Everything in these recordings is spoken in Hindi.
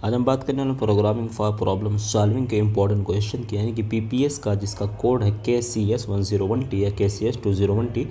आज हम बात करने वाले प्रोग्रामिंग फॉर प्रॉब्लम सॉल्विंग के इंपॉर्टेंट क्वेश्चन की, यानी कि पीपीएस का जिसका कोड है KCS101T या KCS201T।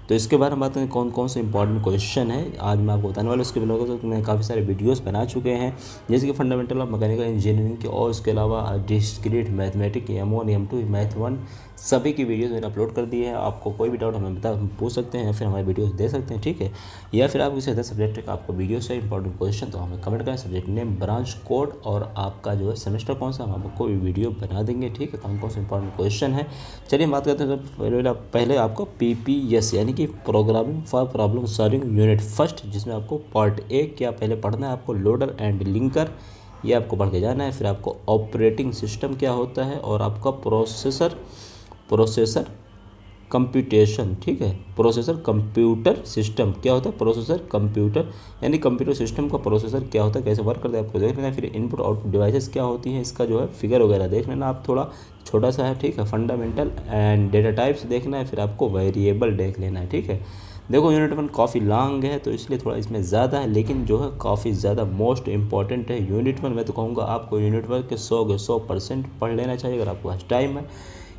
तो इसके बारे में बात करें कौन कौन से इंपॉर्टेंट क्वेश्चन है आज मैं आपको बताने वाला हूँ। उसके बिलोग तो मैं काफ़ी सारे वीडियोस बना चुके हैं, जैसे कि फंडामेंटल ऑफ मैकेनिकल इंजीनियरिंग के, और उसके अलावा discrete mathematics M1 M2 math 1 सभी की वीडियोस मैंने अपलोड कर दी है। आपको कोई भी डाउट हमें पूछ सकते हैं या फिर हमारे वीडियोस दे सकते हैं, ठीक है। या फिर आप किसी अदर सब्जेक्ट का आपको वीडियो से इंपॉर्टेंट क्वेश्चन तो हमें कमेंट करें, सब्जेक्ट नेम, ब्रांच कोड और आपका जो है सेमेस्टर कौन सा, हम आपको वीडियो बना देंगे, ठीक है। कौन कौन से इंपॉर्टेंट क्वेश्चन है, चलिए हम बात करते हैं। पहले आपको PPS यानी कि programming for problem solving unit first, जिसमें आपको पार्ट ए क्या पहले पढ़ना है, आपको लोडर एंड लिंकर ये आपको पढ़ के जाना है। फिर आपको ऑपरेटिंग सिस्टम क्या होता है, और आपका प्रोसेसर कंप्यूटेशन, ठीक है। प्रोसेसर कंप्यूटर सिस्टम क्या होता है, प्रोसेसर कंप्यूटर यानी कंप्यूटर सिस्टम का प्रोसेसर क्या होता है, कैसे वर्क करता है आपको देख लेना है। फिर इनपुट आउटपुट डिवाइसेस क्या होती हैं, इसका जो है फिगर वगैरह देख लेना आप, थोड़ा छोटा सा है, ठीक है। फंडामेंटल एंड डेटा टाइप्स देखना है, फिर आपको वेरिएबल देख लेना है, ठीक है। देखो यूनिट 1 काफ़ी लॉन्ग है तो इसलिए थोड़ा इसमें ज़्यादा है, लेकिन जो है काफ़ी ज़्यादा मोस्ट इंपॉर्टेंट है यूनिट 1। मैं तो कहूँगा आपको यूनिट 1 के 100% पढ़ लेना चाहिए अगर आपके पास टाइम है,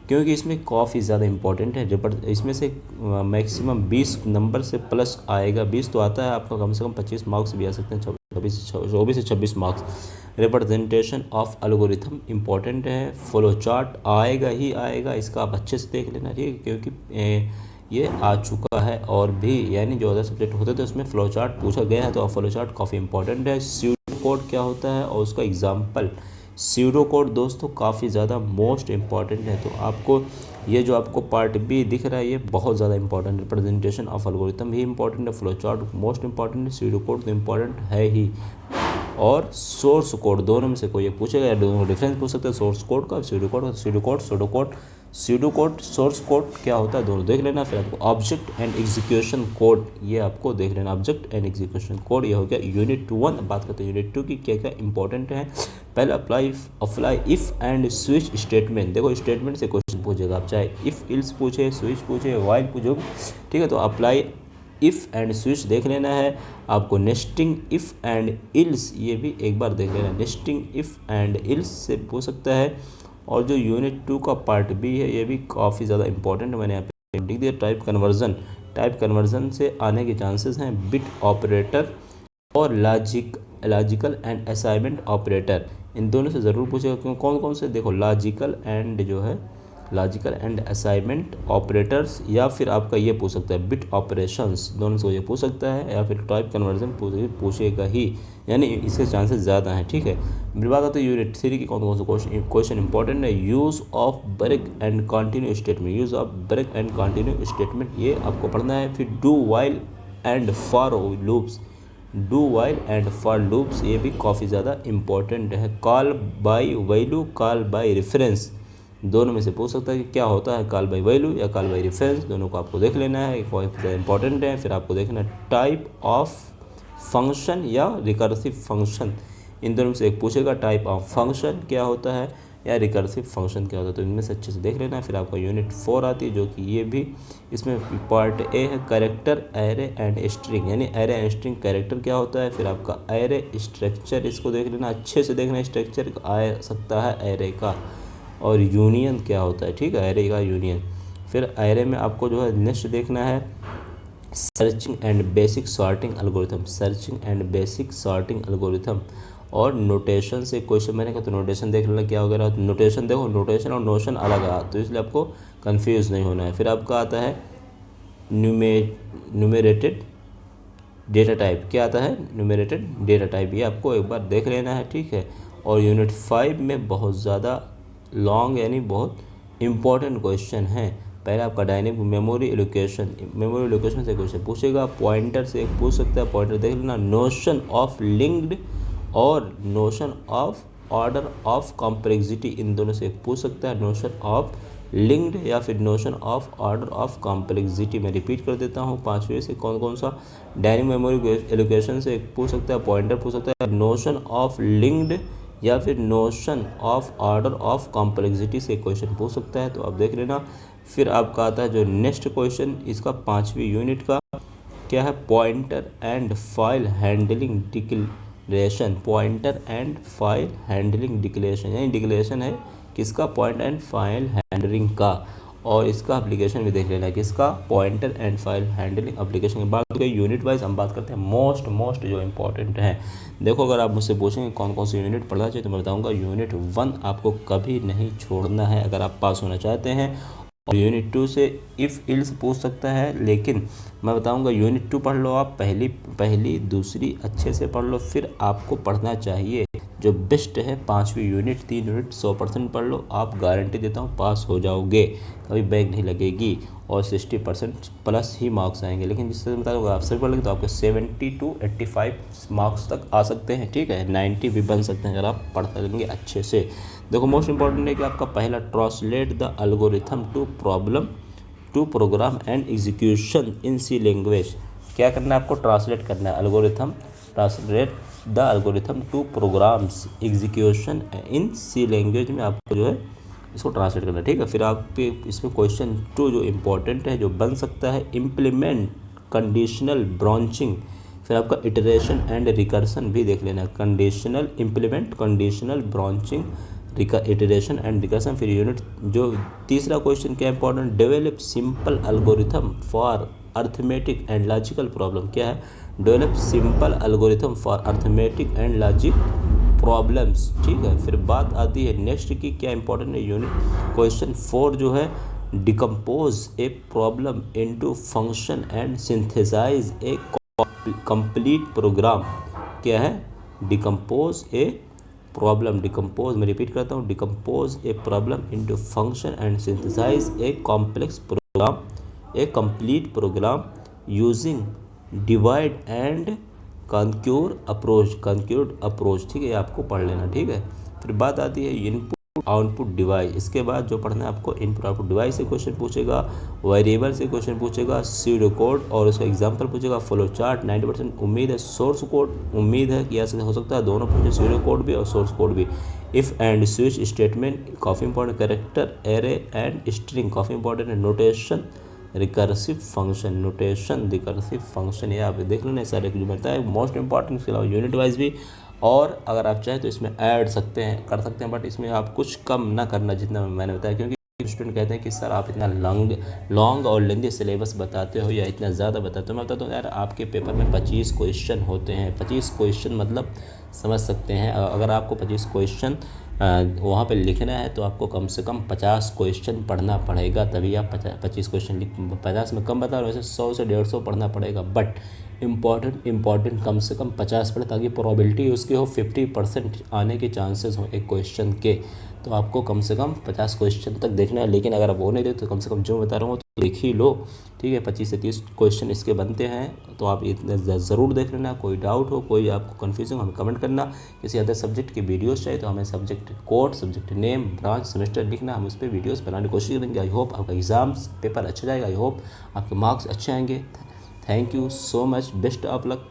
क्योंकि इसमें काफ़ी ज़्यादा इंपॉर्टेंट है। इसमें से मैक्सिमम 20 नंबर से प्लस आएगा, 20 तो आता है आपका, कम से कम 25 मार्क्स भी आ सकते हैं, 24 से 26 marks. Representation of algorithm important है, फ्लो चार्ट आएगा ही आएगा, इसका आप अच्छे से देख लेना, ठीक है, क्योंकि ये आ चुका है और भी, यानी जो अदर सब्जेक्ट होते थे उसमें फ्लो चार्ट पूछा गया है, तो फ्लो चार्ट काफ़ी इंपॉर्टेंट है। स्यूडो कोड क्या होता है और उसका एग्जाम्पल, स्यूडो कोड दोस्तों काफ़ी ज़्यादा मोस्ट इंपॉर्टेंट है। तो आपको ये जो आपको पार्ट बी दिख रहा है ये बहुत ज़्यादा इंपॉर्टेंट है। रिप्रेजेंटेशन ऑफ एल्गोरिथम भी इंपॉर्टेंट है, फ्लो चार्ट मोस्ट इंपॉर्टेंट है, स्यूडो कोड तो इंपॉर्टेंट है ही, और सोर्स कोड दोनों में से कोई ये पूछेगा या दोनों डिफरेंस पूछ सकते हैं, सोर्स कोड का, स्यूडो कोड का। स्यूडो कोड सोर्स कोड क्या होता है दोनों देख लेना। फिर आपको ऑब्जेक्ट एंड एग्जीक्यूशन कोड ये आपको देख लेना, ऑब्जेक्ट एंड एग्जीक्यूशन कोड ये हो गया यूनिट 1। बात करते हैं यूनिट 2 की, क्या क्या इंपॉर्टेंट है। पहले apply if and switch statement. देखो स्टेटमेंट से क्वेश्चन पूछेगा, आप चाहे इफ़ इल्स पूछे, स्विच पूछे, वाइल पूछो, ठीक है। तो अप्लाई इफ़ एंड स्विच देख लेना है। आपको नेस्टिंग इफ़ एंड इल्स ये भी एक बार देख लेना, नेस्टिंग इफ़ एंड इल्स से पूछ सकता है। और जो यूनिट 2 का पार्ट बी है ये भी काफ़ी ज़्यादा इंपॉर्टेंट है, मैंने यहाँ पे लिख दिया। टाइप कन्वर्जन से आने के चांसेस हैं बिट ऑपरेटर और लॉजिकल एंड असाइनमेंट ऑपरेटर, इन दोनों से ज़रूर पूछेगा। क्यों, कौन कौन से, देखो लॉजिकल एंड असाइनमेंट ऑपरेटर्स, या फिर आपका ये पूछ सकता है बिट ऑपरेशंस, दोनों से ये पूछ सकता है, या फिर टाइप कन्वर्जन पूछेगा ही, यानी इसके चांसेस ज़्यादा हैं, ठीक है। मेरी बात आती है यूनिट 3 की, कौन कौन से क्वेश्चन इंपॉर्टेंट है। Use of break and continue statement, ये आपको पढ़ना है। फिर do while and for loops ये भी काफ़ी ज़्यादा इंपॉर्टेंट है। Call by value, call by reference, दोनों में से पूछ सकता है कि क्या होता है कॉल बाय वैल्यू या कॉल बाय रेफरेंस, दोनों को आपको देख लेना है, बहुत ज़्यादा इंपॉर्टेंट है। फिर आपको देखना टाइप ऑफ फंक्शन या रिकर्सिव फंक्शन, इन दोनों में से एक पूछेगा, टाइप ऑफ फंक्शन क्या होता है या रिकर्सिव फंक्शन क्या होता है, तो इनमें से अच्छे से देख लेना है। फिर आपका यूनिट 4 आती है, जो कि ये भी इसमें पार्ट ए है, कैरेक्टर, एरे एंड स्ट्रिंग, यानी एरे एंड स्ट्रिंग, कैरेक्टर क्या होता है। फिर आपका एरे स्ट्रक्चर, इसको देख लेना, अच्छे से देखना, स्ट्रक्चर आ सकता है एरे का, और यूनियन क्या होता है, ठीक है, एरे का यूनियन। फिर एरे में आपको जो है नेक्स्ट देखना है searching and basic sorting algorithm, और नोटेशन से क्वेश्चन मैंने कहा, तो नोटेशन देख लेना क्या वगैरह। नोटेशन देखो, नोटेशन और नोशन अलग आ, तो इसलिए आपको कंफ्यूज नहीं होना है। फिर आपका आता है न्यूमेरेटेड डेटा टाइप, क्या आता है, न्यूमेरेटेड डेटा टाइप, ये आपको एक बार देख लेना है, ठीक है। और यूनिट 5 में बहुत ज़्यादा लॉन्ग यानी बहुत इंपॉर्टेंट क्वेश्चन है। पहले आपका डायनेमिक मेमोरी एलोकेशन से क्वेश्चन पूछेगा, पॉइंटर से एक पूछ सकता है, पॉइंटर देख लेना। नोशन ऑफ लिंक्ड और notion of order of complexity, इन दोनों से एक पूछ सकता है, नोशन ऑफ लिंक्ड या फिर notion of order of complexity. मैं रिपीट कर देता हूँ, 5वें से कौन कौन सा, डायनेमिक मेमोरी एलोकेशन से एक पूछ सकता है, पॉइंटर पूछ सकता है, नोशन ऑफ लिंक्ड या फिर notion of order of complexity से क्वेश्चन पूछ सकता है, तो आप देख लेना। फिर आपका आता है जो नेक्स्ट क्वेश्चन इसका 5वीं यूनिट का, क्या है, pointer and file handling declaration, pointer and file handling declaration, यानी डिक्लेरेशन है किसका, पॉइंट एंड फाइल हैंडलिंग का, और इसका एप्लीकेशन भी देख लेना है किसका, pointer and file handling application की। बात करें यूनिट वाइज, हम बात करते हैं मोस्ट जो इंपॉर्टेंट है। देखो अगर आप मुझसे पूछेंगे कौन कौन सी यूनिट पढ़ना चाहिए तो मैं बताऊंगा यूनिट 1 आपको कभी नहीं छोड़ना है अगर आप पास होना चाहते हैं, और यूनिट 2 से इफ़ इल्स पूछ सकता है, लेकिन मैं बताऊंगा यूनिट 2 पढ़ लो आप, पहली दूसरी अच्छे से पढ़ लो, फिर आपको पढ़ना चाहिए जो बेस्ट है 5वीं यूनिट, 3 यूनिट 100% पढ़ लो, आप गारंटी देता हूँ पास हो जाओगे, कभी बैग नहीं लगेगी और 60% प्लस ही मार्क्स आएंगे। लेकिन जिससे बता दूँगा आप सभी पढ़ लेंगे तो आपके 70 to 85 मार्क्स तक आ सकते हैं, ठीक है, 90 भी बन सकते हैं अगर आप पढ़ते लेंगे अच्छे से। देखो मोस्ट इंपॉर्टेंट है कि आपका पहला, translate the algorithm to program and execution in C language. क्या करना है आपको, ट्रांसलेट करना है algorithm, translate the algorithm to programs execution in C language में आपको जो है इसको ट्रांसलेट करना है, ठीक है। फिर आपके इसमें क्वेश्चन 2 जो इम्पोर्टेंट है जो बन सकता है, इम्प्लीमेंट कंडीशनल ब्रांचिंग, फिर आपका इटरेशन एंड रिकर्सन भी देख लेना, conditional implement conditional branching iteration and recursion. फिर यूनिट जो तीसरा क्वेश्चन क्या important, develop simple algorithm for arithmetic and logical problem, क्या है, develop simple algorithm for arithmetic and logic problems, ठीक है। फिर बात आती है नेक्स्ट की, क्या इंपॉर्टेंट है यूनिट क्वेश्चन 4 जो है, decompose a problem into function and synthesize a complete program, क्या है, डिकम्पोज ए प्रॉब्लम, डिकम्पोज, मैं रिपीट करता हूँ, decompose a problem into function and synthesize a complex program, a complete program using divide and conquer approach, ठीक है, ये आपको पढ़ लेना, ठीक है। फिर बात आती है इनपुट आउटपुट डिवाइस, इसके बाद जो पढ़ना है आपको इनपुट आउटपुट डिवाइस से क्वेश्चन पूछेगा, वेरिएबल से क्वेश्चन पूछेगा, सीडो कोड और उसका एग्जांपल पूछेगा, फ्लो चार्ट 90% उम्मीद है, सोर्स कोड उम्मीद है कि ऐसा हो सकता है दोनों पूछे, सीडो कोड भी और सोर्स कोड भी, इफ़ एंड स्विच स्टेटमेंट काफ़ी important, character array and string काफ़ी इंपॉर्टेंट है, नोटेशन रिकर्सिव फंक्शन, ये आप देख लेना सारे जो मिलता है मोस्ट इंपॉर्टेंट। इसके अलावा यूनिट वाइज भी, और अगर आप चाहें तो इसमें ऐड कर सकते हैं, बट इसमें आप कुछ कम ना करना जितना मैंने बताया, क्योंकि स्टूडेंट कहते हैं कि सर आप इतना लॉन्ग और लेंदी सिलेबस बताते हो या इतना ज़्यादा बताते हो। मैं बताता हूँ यार, आपके पेपर में 25 क्वेश्चन होते हैं, 25 क्वेश्चन मतलब समझ सकते हैं, अगर आपको 25 क्वेश्चन वहाँ पे लिखना है तो आपको कम से कम 50 क्वेश्चन पढ़ना पड़ेगा, तभी आप 25 क्वेश्चन 50 में कम बता रहे हो, वैसे 100 से 150 पढ़ना पड़ेगा, बट इम्पॉर्टेंट कम से कम 50 पढ़े, ताकि प्रोबेबिलिटी उसकी हो 50% आने के चांसेस हो एक क्वेश्चन के, तो आपको कम से कम 50 क्वेश्चन तक देखना है। लेकिन अगर आप वो नहीं देते तो कम से कम जो बता रहा हूँ तो देख ही लो, ठीक है, 25 से 30 क्वेश्चन इसके बनते हैं, तो आप इतने ज़रूर देख लेना। कोई डाउट हो, कोई आपको कन्फ्यूजन हमें कमेंट करना, किसी अदर सब्जेक्ट की वीडियोस चाहिए तो हमें subject code, subject name, branch, semester लिखना, हम उस पर वीडियोस बनाने की कोशिश करेंगे। आई होप आपका एग्ज़ाम्स पेपर अच्छा जाएगा, आई होप आपके मार्क्स अच्छे आएंगे। Thank you so much, best of luck.